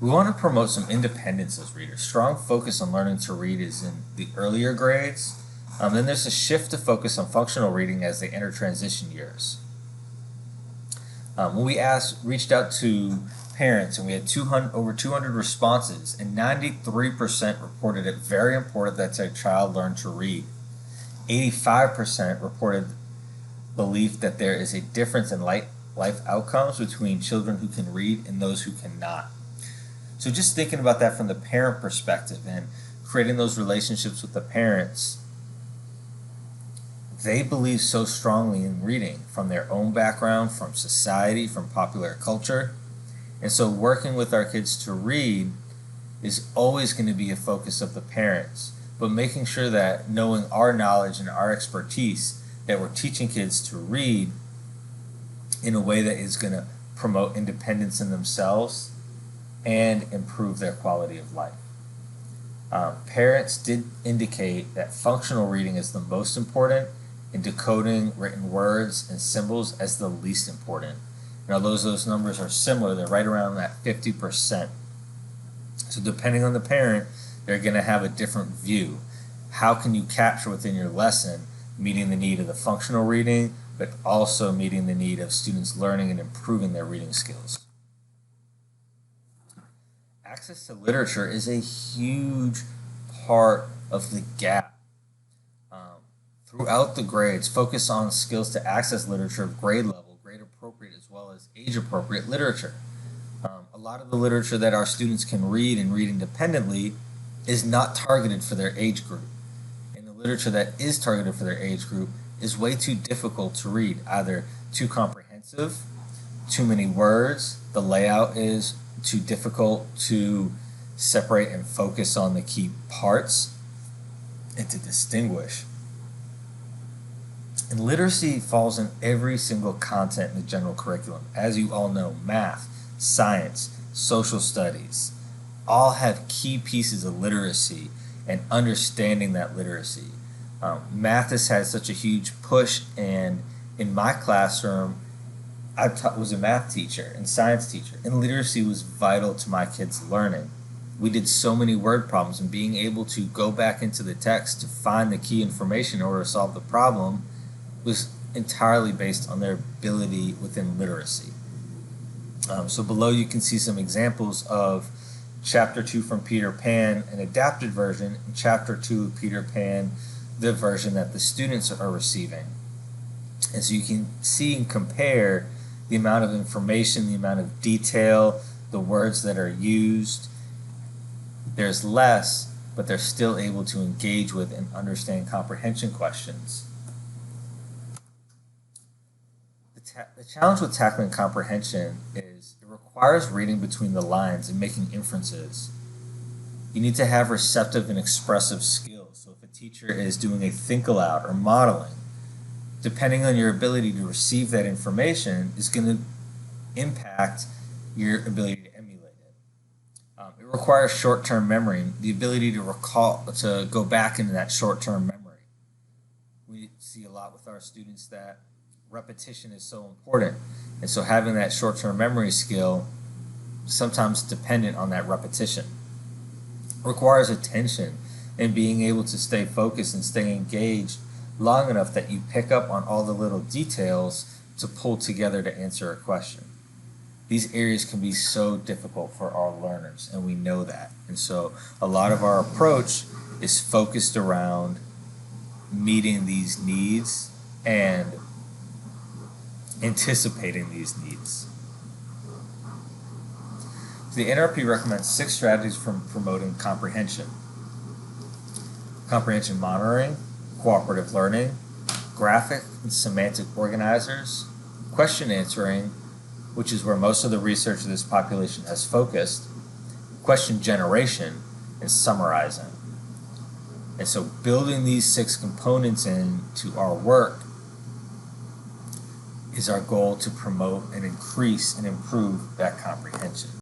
We want to promote some independence as readers. Strong focus on learning to read is in the earlier grades. Then there's a shift to focus on functional reading as they enter transition years. When we reached out to parents, and we had over 200 responses, and 93% reported it very important that their child learn to read. 85% reported belief that there is a difference in life outcomes between children who can read and those who cannot. So just thinking about that from the parent perspective and creating those relationships with the parents, they believe so strongly in reading from their own background, from society, from popular culture. And so working with our kids to read is always going to be a focus of the parents, but making sure that knowing our knowledge and our expertise, that we're teaching kids to read in a way that is going to promote independence in themselves and improve their quality of life. Parents did indicate that functional reading is the most important and decoding written words and symbols as the least important. And although those numbers are similar, they're right around that 50%. So depending on the parent, they're going to have a different view. How can you capture within your lesson meeting the need of the functional reading, but also meeting the need of students learning and improving their reading skills? Access to literature is a huge part of the gap. Throughout the grades, focus on skills to access literature of grade level, grade appropriate, as well as age appropriate literature. A lot of the literature that our students can read and read independently is not targeted for their age group. And the literature that is targeted for their age group is way too difficult to read, either too comprehensive, too many words, the layout is too difficult to separate and focus on the key parts and to distinguish. And literacy falls in every single content in the general curriculum. As you all know, math, science, social studies, all have key pieces of literacy and understanding that literacy. Math has had such a huge push, and in my classroom, I was a math teacher and science teacher, and literacy was vital to my kids' learning. We did so many word problems, and being able to go back into the text to find the key information in order to solve the problem was entirely based on their ability within literacy. So below you can see some examples of Chapter 2 from Peter Pan, an adapted version, and Chapter 2 of Peter Pan, the version that the students are receiving. And so you can see and compare the amount of information, the amount of detail, the words that are used. There's less, but they're still able to engage with and understand comprehension questions. The challenge with tackling comprehension is it requires reading between the lines and making inferences. You need to have receptive and expressive skills. So if a teacher is doing a think aloud or modeling, depending on your ability to receive that information is going to impact your ability to emulate it. It requires short-term memory, the ability to recall, to go back into that short-term memory. We see a lot with our students that repetition is so important, and so having that short-term memory skill, sometimes dependent on that repetition, requires attention and being able to stay focused and stay engaged long enough that you pick up on all the little details to pull together to answer a question. These areas can be so difficult for our learners, and we know that. And so a lot of our approach is focused around meeting these needs and anticipating these needs. The NRP recommends 6 strategies for promoting comprehension. Comprehension monitoring, cooperative learning, graphic and semantic organizers, question answering, which is where most of the research of this population has focused, question generation, and summarizing. And so building these 6 components into our work is our goal to promote and increase and improve that comprehension.